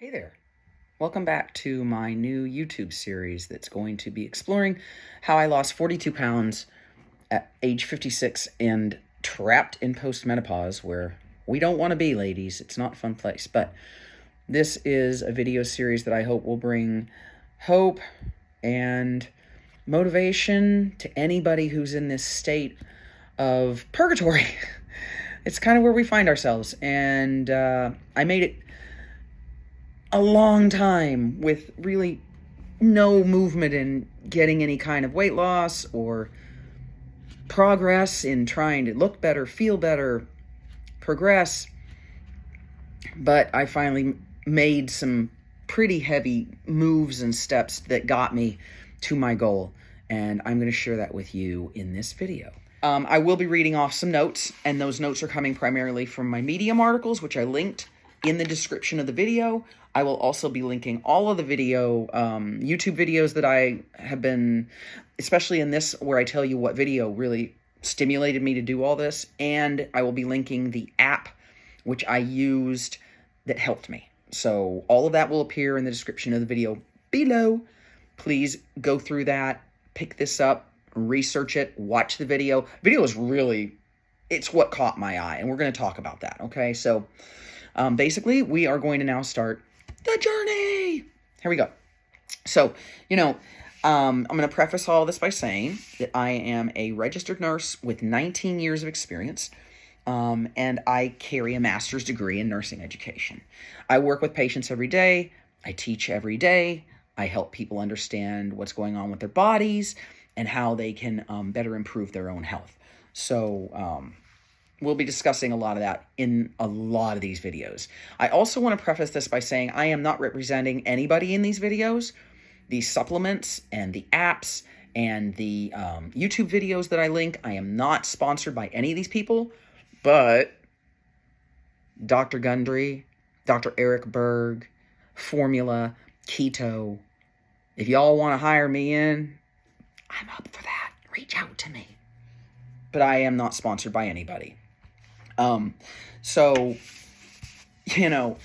Hey there. Welcome back to my new YouTube series that's going to be exploring how I lost 42 pounds at age 56 and trapped in postmenopause, where we don't want to be, ladies. It's not a fun place. But this is a video series that I hope will bring hope and motivation to anybody who's in this state of purgatory. It's kind of where we find ourselves. And I made it a long time with really no movement in getting any kind of weight loss or progress in trying to look better, feel better, progress. But I finally made some pretty heavy moves and steps that got me to my goal. And I'm going to share that with you in this video. I will be reading off some notes, and those notes are coming primarily from my Medium articles, which I linked in the description of the video. I will also be linking all of the video, YouTube videos that I have been, especially in this where I tell you what video really stimulated me to do all this. And I will be linking the app which I used that helped me. So all of that will appear in the description of the video below. Please go through that, pick this up, research it, watch the video. Video is really, it's what caught my eye, and we're going to talk about that, okay? So basically, we are going to now start the journey. Here we go. So, I'm going to preface all this by saying that I am a registered nurse with 19 years of experience, and I carry a master's degree in nursing education. I work with patients every day. I teach every day. I help people understand what's going on with their bodies and how they can better improve their own health. So, we'll be discussing a lot of that in a lot of these videos. I also want to preface this by saying I am not representing anybody in these videos. These supplements and the apps and the YouTube videos that I link, I am not sponsored by any of these people, but Dr. Gundry, Dr. Eric Berg, Formula, Keto, if y'all want to hire me in, I'm up for that. Reach out to me. But I am not sponsored by anybody. So,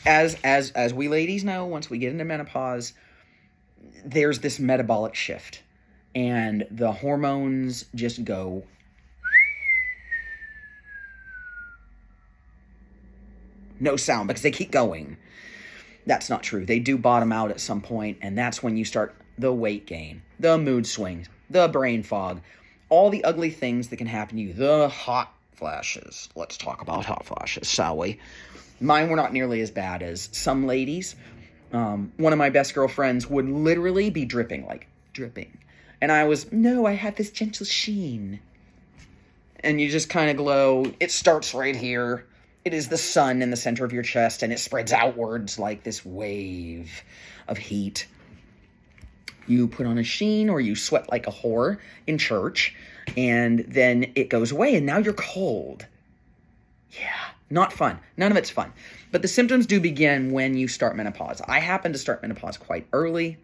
as we ladies know, once we get into menopause, there's this metabolic shift, and the hormones just go no sound because they keep going. That's not true. They do bottom out at some point, and that's when you start the weight gain, the mood swings, the brain fog, all the ugly things that can happen to you, the hot flashes. Let's talk about hot flashes, shall we? Mine were not nearly as bad as some ladies. One of my best girlfriends would literally be dripping. And I had this gentle sheen. And you just kind of glow. It starts right here. It is the sun in the center of your chest, and it spreads outwards like this wave of heat. You put on a sheen, or you sweat like a whore in church, and then it goes away, and now you're cold. Yeah, not fun. None of it's fun. But the symptoms do begin when you start menopause. I happen to start menopause quite early,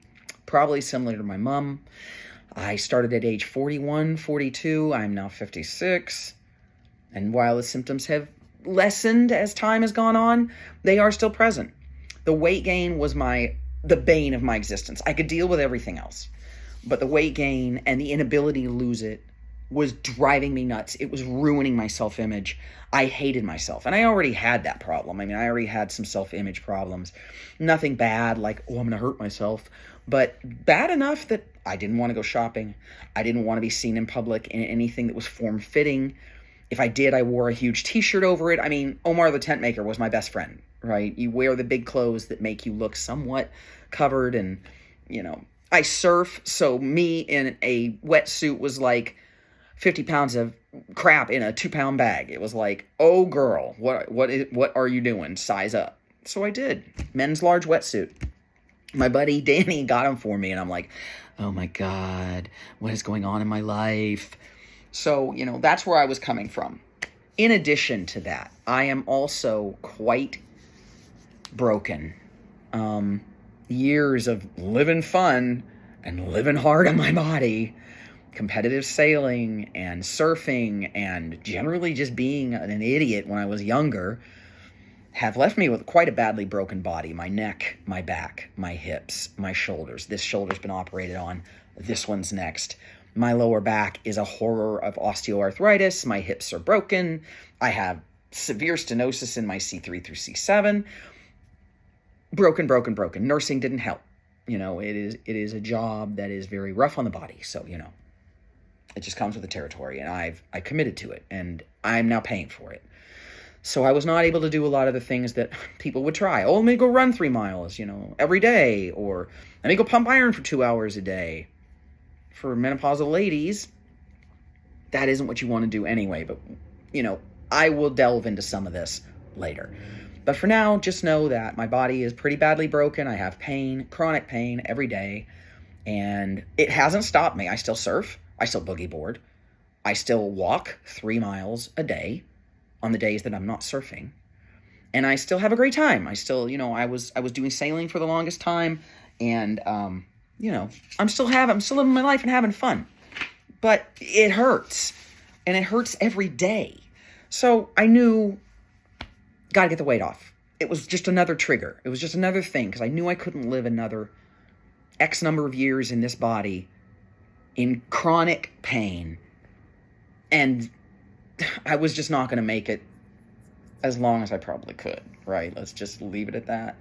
probably similar to my mom. I started at age 41, 42. I'm now 56. And while the symptoms have lessened as time has gone on, they are still present. The weight gain was the bane of my existence. I could deal with everything else, but the weight gain and the inability to lose it was driving me nuts. It was ruining my self-image. I hated myself, and I already had that problem. I already had some self-image problems. Nothing bad like, I'm going to hurt myself, but bad enough that I didn't want to go shopping. I didn't want to be seen in public in anything that was form-fitting. If I did, I wore a huge t-shirt over it. Omar the tent maker was my best friend, right? You wear the big clothes that make you look somewhat covered, and, I surf, so me in a wetsuit was like 50 pounds of crap in a 2-pound bag. It was like, oh girl, what are you doing? Size up. So I did. Men's large wetsuit. My buddy Danny got them for me, and I'm like, oh my God, what is going on in my life? So, that's where I was coming from. In addition to that, I am also quite broken. Years of living fun and living hard on my body, competitive sailing and surfing and generally just being an idiot when I was younger, have left me with quite a badly broken body. My neck, my back, my hips, my shoulders. This shoulder's been operated on. This one's next. My lower back is a horror of osteoarthritis. My hips are broken. I have severe stenosis in my C3 through C7. Broken. Nursing didn't help. You know, it is a job that is very rough on the body. So, you know, it just comes with the territory, and I committed to it, and I'm now paying for it. So I was not able to do a lot of the things that people would try. Oh, let me go run 3 miles, you know, every day, or let me go pump iron for 2 hours a day. For menopausal ladies, that isn't what you want to do anyway. But, you know, I will delve into some of this later. But for now, just know that my body is pretty badly broken. I have pain, chronic pain every day, and it hasn't stopped me. I still surf. I still boogie board. I still walk 3 miles a day on the days that I'm not surfing. And I still have a great time. I still, you know, I was doing sailing for the longest time, and you know, I'm still living my life and having fun. But it hurts, and it hurts every day. So I knew, got to get the weight off. It was just another trigger. It was just another thing, because I knew I couldn't live another X number of years in this body in chronic pain. And I was just not going to make it as long as I probably could, right? Let's just leave it at that.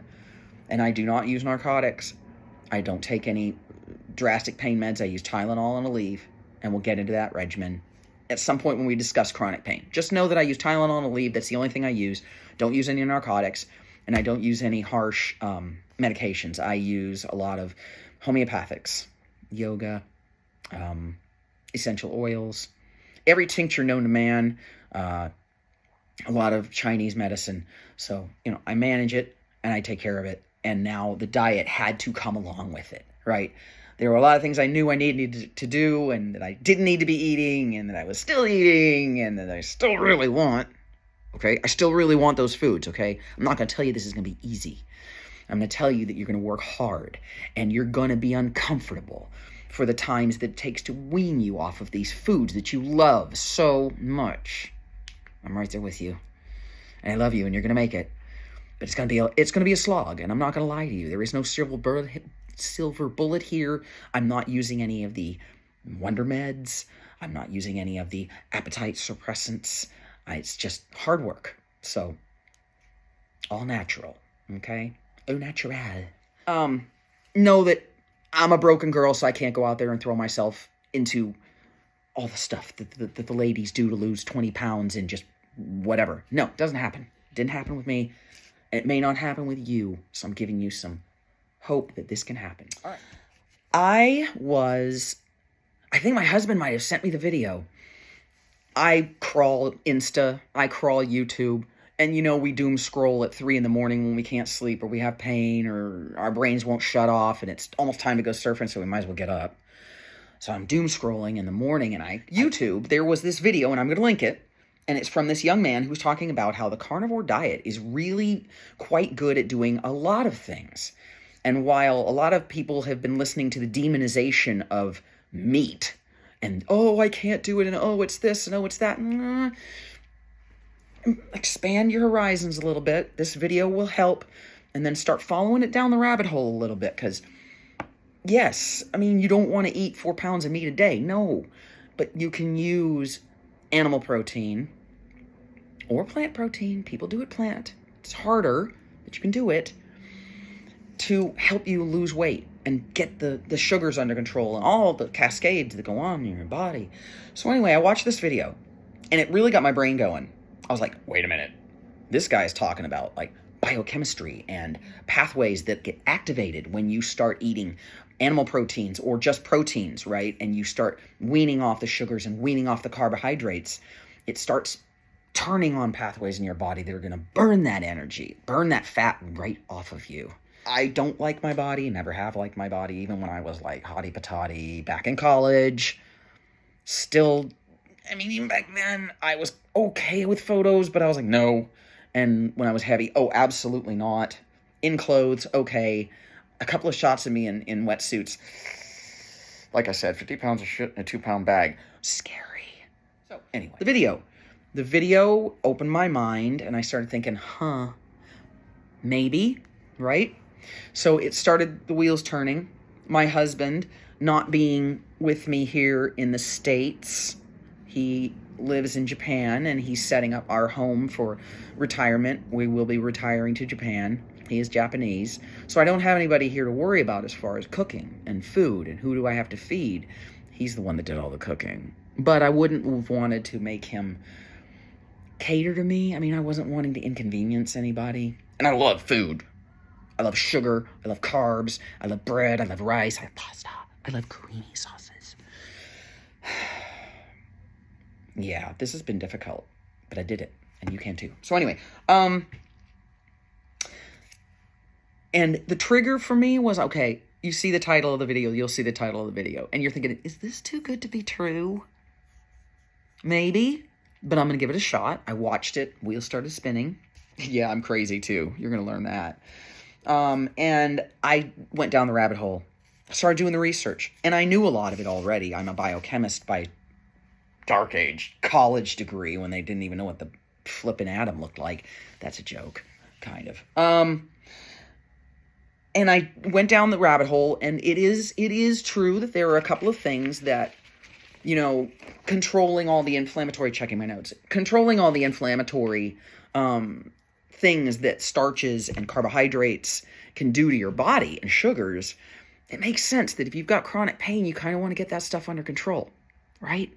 And I do not use narcotics. I don't take any drastic pain meds. I use Tylenol and Aleve, and we'll get into that regimen at some point when we discuss chronic pain. Just know that I use Tylenol and Aleve. That's the only thing I use. Don't use any narcotics, and I don't use any harsh medications. I use a lot of homeopathics, yoga, essential oils, every tincture known to man, a lot of Chinese medicine. So, you know, I manage it and I take care of it. And now the diet had to come along with it, right? There were a lot of things I knew I needed to do, and that I didn't need to be eating, and that I was still eating, and that I still really want, okay? I still really want those foods, okay? I'm not going to tell you this is going to be easy. I'm going to tell you that you're going to work hard, and you're going to be uncomfortable for the times that it takes to wean you off of these foods that you love so much. I'm right there with you, and I love you, and you're going to make it. But it's gonna be a slog, and I'm not gonna lie to you. There is no silver bullet here. I'm not using any of the wonder meds. I'm not using any of the appetite suppressants. It's just hard work. So, all natural, okay? Au natural. Know that I'm a broken girl, so I can't go out there and throw myself into all the stuff that the ladies do to lose 20 pounds and just whatever. No, it doesn't happen. It didn't happen with me. It may not happen with you, so I'm giving you some hope that this can happen. All right. I think my husband might have sent me the video. I crawl Insta, I crawl YouTube, and you know, we doom scroll at 3 a.m. when we can't sleep, or we have pain, or our brains won't shut off, and it's almost time to go surfing, so we might as well get up. So I'm doom scrolling in the morning, and YouTube, there was this video, and I'm going to link it. And it's from this young man who's talking about how the carnivore diet is really quite good at doing a lot of things. And while a lot of people have been listening to the demonization of meat, and, oh, I can't do it, and, oh, it's this, and, oh, it's that, expand your horizons a little bit. This video will help. And then start following it down the rabbit hole a little bit. Because, yes, I mean, you don't want to eat 4 pounds of meat a day. No. But you can use animal protein or plant protein. People do it plant. It's harder, but you can do it to help you lose weight and get the sugars under control and all the cascades that go on in your body. So anyway, I watched this video, and it really got my brain going. I was like, wait a minute. This guy's talking about like biochemistry and pathways that get activated when you start eating animal proteins or just proteins, right? And you start weaning off the sugars and weaning off the carbohydrates. It starts turning on pathways in your body that are going to burn that energy, burn that fat right off of you. I don't like my body, never have liked my body, even when I was like hottie patati back in college. Still, I mean, even back then, I was okay with photos, but I was like, no. And when I was heavy, oh, absolutely not. In clothes, okay. A couple of shots of me in wetsuits. Like I said, 50 pounds of shit in a 2-pound bag. Scary. So anyway, the video opened my mind, and I started thinking, Maybe, right? So it started the wheels turning. My husband not being with me here in the States, he lives in Japan and he's setting up our home for retirement. We will be retiring to Japan. He is Japanese. So I don't have anybody here to worry about as far as cooking and food and who do I have to feed. He's the one that did all the cooking. But I wouldn't have wanted to make him cater to me. I mean, I wasn't wanting to inconvenience anybody. And I love food. I love sugar. I love carbs. I love bread. I love rice. I love pasta. I love creamy sauces. Yeah, this has been difficult, but I did it, and you can too. So anyway, and the trigger for me was, okay, you see the title of the video, you'll see the title of the video, and you're thinking, is this too good to be true? Maybe, but I'm going to give it a shot. I watched it. Wheels started spinning. Yeah, I'm crazy too. You're going to learn that. And I went down the rabbit hole. I started doing the research, and I knew a lot of it already. I'm a biochemist by dark age, college degree, when they didn't even know what the flippin' atom looked like. That's a joke, kind of. And I went down the rabbit hole, and it is true that there are a couple of things that, you know, controlling all the inflammatory, checking my notes, controlling all the inflammatory things that starches and carbohydrates can do to your body and sugars. It makes sense that if you've got chronic pain, you kind of want to get that stuff under control, right?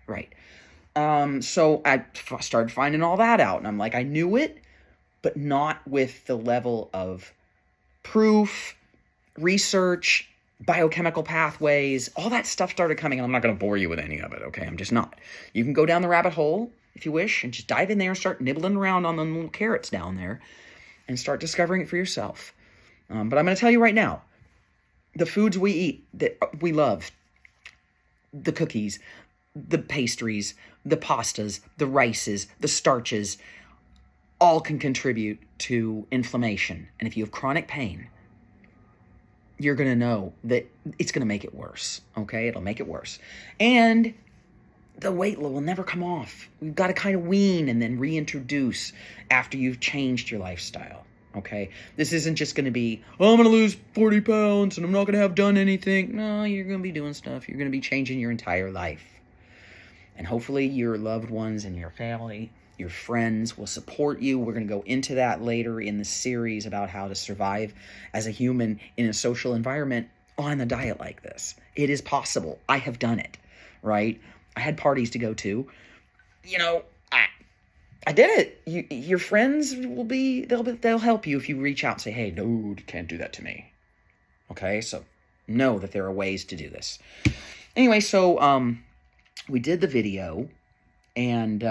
Right. So I started finding all that out, and I'm like, I knew it, but not with the level of proof, research, biochemical pathways. All that stuff started coming, and I'm not going to bore you with any of it, okay? I'm just not. You can go down the rabbit hole if you wish and just dive in there and start nibbling around on the little carrots down there and start discovering it for yourself. But I'm going to tell you right now, the foods we eat that we love, the cookies, the pastries, the pastas, the rices, the starches, all can contribute to inflammation. And if you have chronic pain, you're going to know that it's going to make it worse, okay? It'll make it worse. And the weight will never come off. We've got to kind of wean and then reintroduce after you've changed your lifestyle, okay? This isn't just going to be, oh, I'm going to lose 40 pounds and I'm not going to have done anything. No, you're going to be doing stuff. You're going to be changing your entire life. And hopefully your loved ones and your family, your friends will support you. We're going to go into that later in the series about how to survive as a human in a social environment on a diet like this. It is possible. I have done it, right? I had parties to go to. You know, I did it. Your friends they'll help you if you reach out and say, hey, no, you can't do that to me. Okay, so know that there are ways to do this. Anyway, so we did the video, and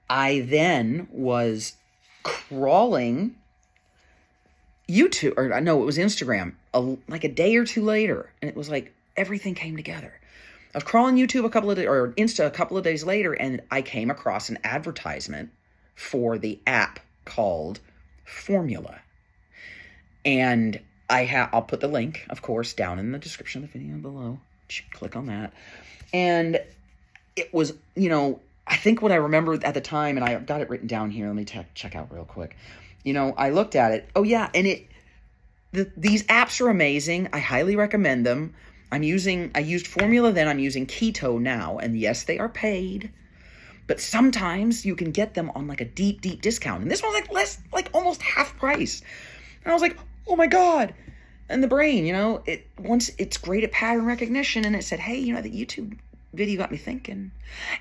I then was crawling YouTube, or no, it was Instagram, like a day or two later, and it was like everything came together. I was crawling YouTube Insta a couple of days later, and I came across an advertisement for the app called Formula. And I'll put the link, of course, down in the description of the video below. Click on that. And it was, you know, I think what I remember at the time, and I got it written down here. Let me check out real quick. You know, I looked at it. Oh, yeah, and these apps are amazing. I highly recommend them. I used Formula then, I'm using Keto now, and yes, they are paid, but sometimes you can get them on like a deep, deep discount, and this one's like almost half price, and I was like, oh my God, and the brain, you know, it's great at pattern recognition, and it said, hey, you know, the YouTube video got me thinking,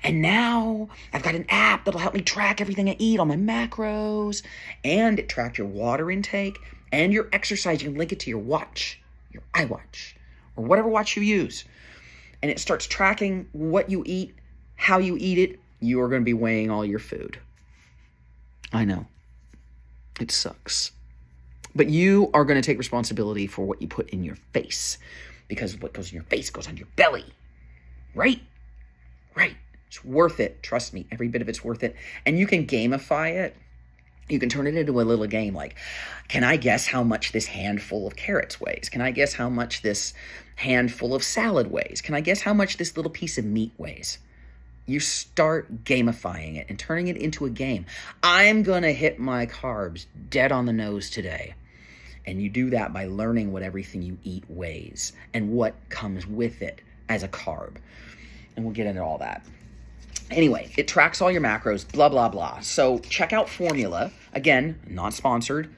and now I've got an app that'll help me track everything I eat, all my macros, and it tracked your water intake, and your exercise. You can link it to your watch, your iWatch, or whatever watch you use, and it starts tracking what you eat, how you eat it. You are going to be weighing all your food. I know. It sucks. But you are going to take responsibility for what you put in your face, because what goes in your face goes on your belly. Right? Right. It's worth it. Trust me. Every bit of it's worth it. And you can gamify it. You can turn it into a little game like, can I guess how much this handful of carrots weighs? Can I guess how much this handful of salad weighs? Can I guess how much this little piece of meat weighs? You start gamifying it and turning it into a game. I'm going to hit my carbs dead on the nose today. And you do that by learning what everything you eat weighs and what comes with it as a carb. And we'll get into all that. Anyway, it tracks all your macros, blah, blah, blah. So check out Formula. Again, not sponsored.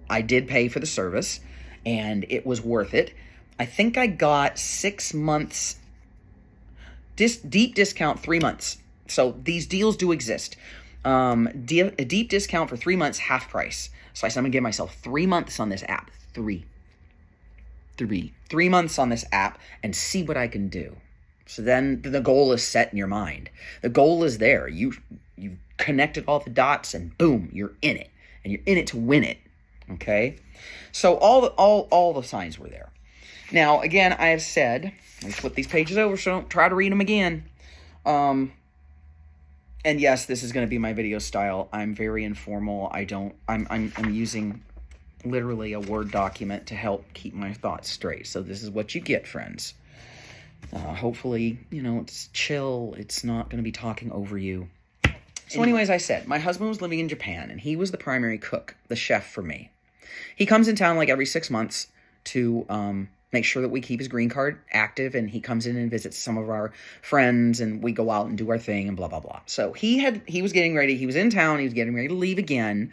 I did pay for the service, and it was worth it. I think I got 6 months, deep discount, 3 months. So these deals do exist. A deep discount for 3 months, half price. So I said, I'm going to give myself 3 months on this app. 3 months on this app and see what I can do. So then the goal is set in your mind. The goal is there. You've connected all the dots and boom, you're in it. And you're in it to win it. Okay? So all the signs were there. Now, again, I have said, let me flip these pages over so don't try to read them again. And yes, this is going to be my video style. I'm very informal. I'm using literally a Word document to help keep my thoughts straight. So this is what you get, friends. Hopefully, it's chill. It's not going to be talking over you. So anyways, I said, my husband was living in Japan, and he was the primary cook, the chef for me. He comes in town like every 6 months to make sure that we keep his green card active, and he comes in and visits some of our friends, and we go out and do our thing, and blah, blah, blah. So he was getting ready. He was in town. He was getting ready to leave again.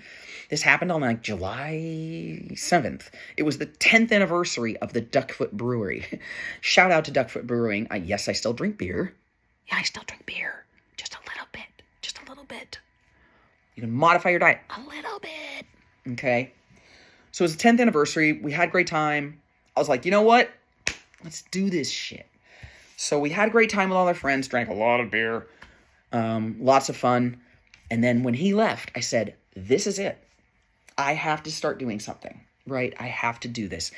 This happened on like July 7th. It was the 10th anniversary of the Duckfoot Brewery. Shout out to Duckfoot Brewing. Yes, I still drink beer. Yeah, I still drink beer. Just a little bit. Just a little bit. You can modify your diet a little bit. Okay? So it was the 10th anniversary. We had a great time. I was like, you know what? Let's do this shit. So we had a great time with all our friends, drank a lot of beer, lots of fun. And then when he left, I said, this is it. I have to start doing something, right? I have to do this.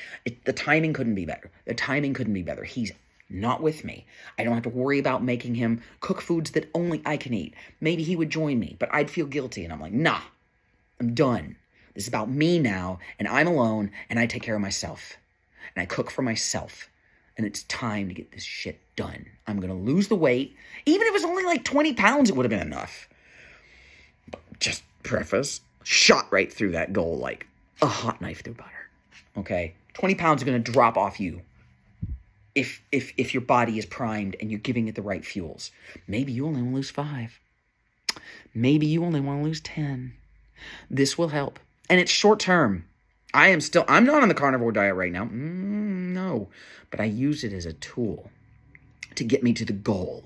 The timing couldn't be better. He's not with me. I don't have to worry about making him cook foods that only I can eat. Maybe he would join me, but I'd feel guilty. And I'm like, nah, I'm done. This is about me now, and I'm alone, and I take care of myself. And I cook for myself. And it's time to get this shit done. I'm going to lose the weight. Even if it was only like 20 pounds, it would have been enough. But just preface, shot right through that goal like a hot knife through butter. Okay? 20 pounds are going to drop off you if your body is primed and you're giving it the right fuels. Maybe you only want to lose 5. Maybe you only want to lose 10. This will help. And it's short term. I'm not on the carnivore diet right now. No. But I use it as a tool to get me to the goal.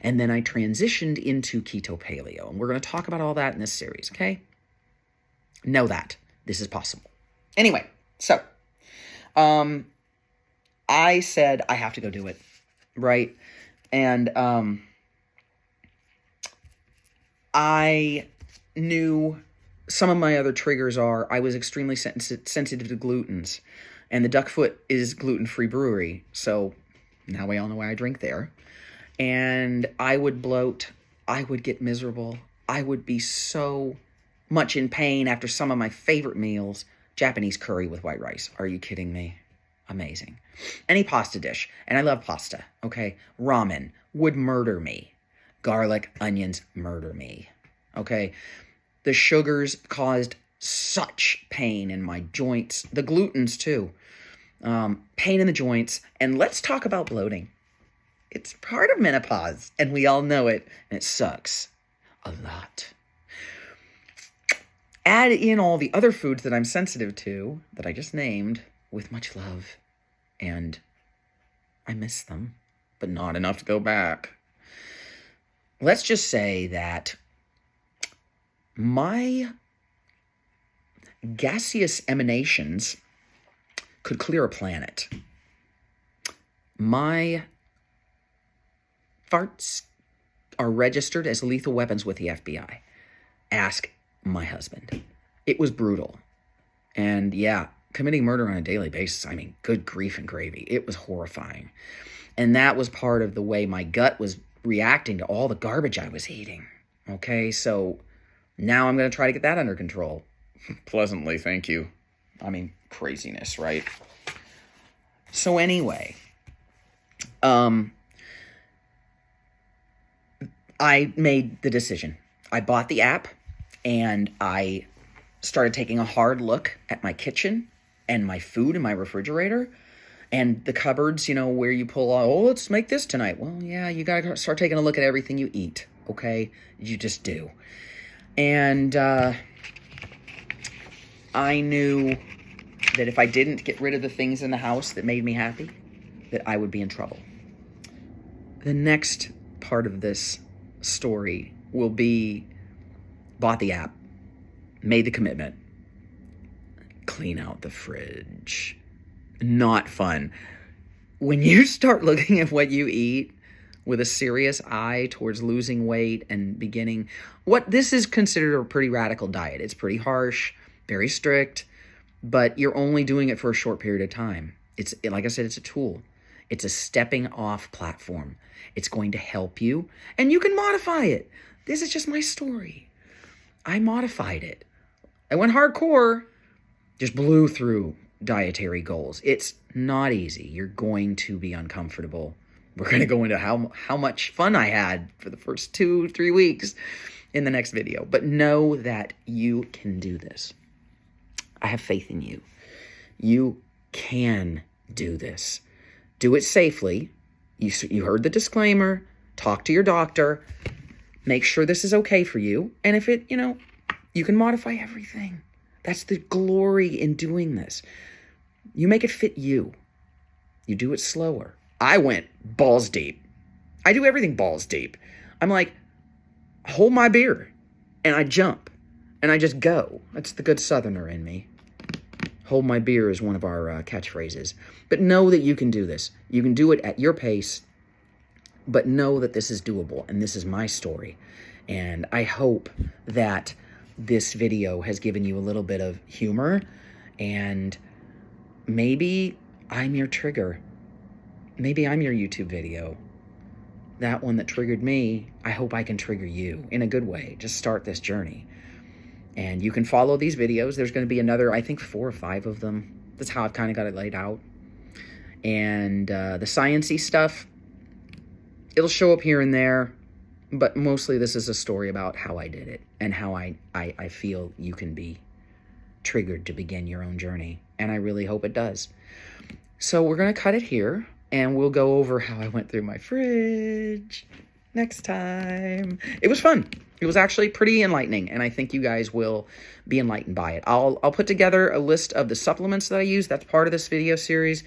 And then I transitioned into keto paleo. And we're going to talk about all that in this series, okay? Know that. This is possible. Anyway, so I said I have to go do it, right? And I knew some of my other triggers are I was extremely sensitive to glutens, and the Duckfoot is gluten-free brewery, so now we all know why I drink there. And I would bloat. I would get miserable. I would be so much in pain after some of my favorite meals. Japanese curry with white rice. Are you kidding me? Amazing. Any pasta dish, and I love pasta, okay? Ramen would murder me. Garlic, onions, murder me, okay? The sugars caused such pain in my joints. The glutens, too. Pain in the joints. And let's talk about bloating. It's part of menopause, and we all know it, and it sucks a lot. Add in all the other foods that I'm sensitive to, that I just named, with much love. And I miss them, but not enough to go back. Let's just say that my gaseous emanations could clear a planet. My farts are registered as lethal weapons with the FBI. Ask my husband. It was brutal. And yeah, committing murder on a daily basis, I mean, good grief and gravy. It was horrifying. And that was part of the way my gut was reacting to all the garbage I was eating. Okay, so now I'm going to try to get that under control. Pleasantly, thank you. I mean, craziness, right? So anyway, I made the decision. I bought the app and I started taking a hard look at my kitchen and my food in my refrigerator and the cupboards, where you pull out, oh, let's make this tonight. Well, yeah, you got to start taking a look at everything you eat, okay? You just do. And I knew that if I didn't get rid of the things in the house that made me happy, that I would be in trouble. The next part of this story will be bought the app, made the commitment, clean out the fridge. Not fun. When you start looking at what you eat with a serious eye towards losing weight and beginning, this is considered a pretty radical diet. It's pretty harsh, very strict, but you're only doing it for a short period of time. Like I said, it's a tool. It's a stepping off platform. It's going to help you, and you can modify it. This is just my story. I modified it. I went hardcore, just blew through dietary goals. It's not easy. You're going to be uncomfortable. We're going to go into how much fun I had for the first 2-3 weeks in the next video. But know that you can do this. I have faith in you. You can do this. Do it safely. You heard the disclaimer. Talk to your doctor. Make sure this is okay for you. And if you can modify everything. That's the glory in doing this. You make it fit you. You do it slower. I went balls deep. I do everything balls deep. I'm like, hold my beer. And I jump. And I just go. That's the good Southerner in me. Hold my beer is one of our catchphrases. But know that you can do this. You can do it at your pace. But know that this is doable. And this is my story. And I hope that this video has given you a little bit of humor. And maybe I'm your trigger. Maybe I'm your YouTube video. That one that triggered me, I hope I can trigger you in a good way. Just start this journey. And you can follow these videos. There's going to be another, I think, 4 or 5 of them. That's how I've kind of got it laid out. And the science-y stuff, it'll show up here and there. But mostly this is a story about how I did it and how I feel you can be triggered to begin your own journey. And I really hope it does. So we're going to cut it here. And we'll go over how I went through my fridge next time. It was fun. It was actually pretty enlightening, and I think you guys will be enlightened by it. I'll put together a list of the supplements that I use. That's part of this video series.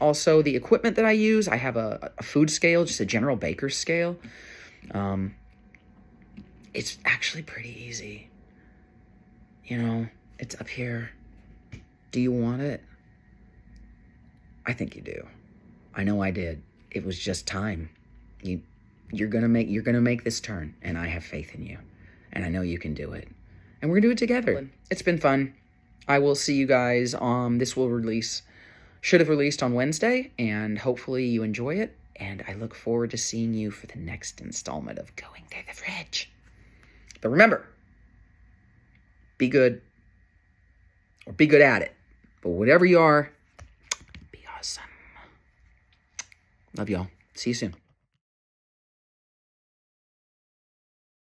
Also, the equipment that I use. I have a food scale, just a general baker's scale. It's actually pretty easy. It's up here. Do you want it? I think you do. I know I did. It was just time. You're gonna make this turn, and I have faith in you, and I know you can do it, and we're gonna do it together. It's been fun. I will see you guys. This should have released on Wednesday, and hopefully you enjoy it. And I look forward to seeing you for the next installment of Going Through the Fridge. But remember, be good, or be good at it. But whatever you are, be awesome. Love y'all. See you soon.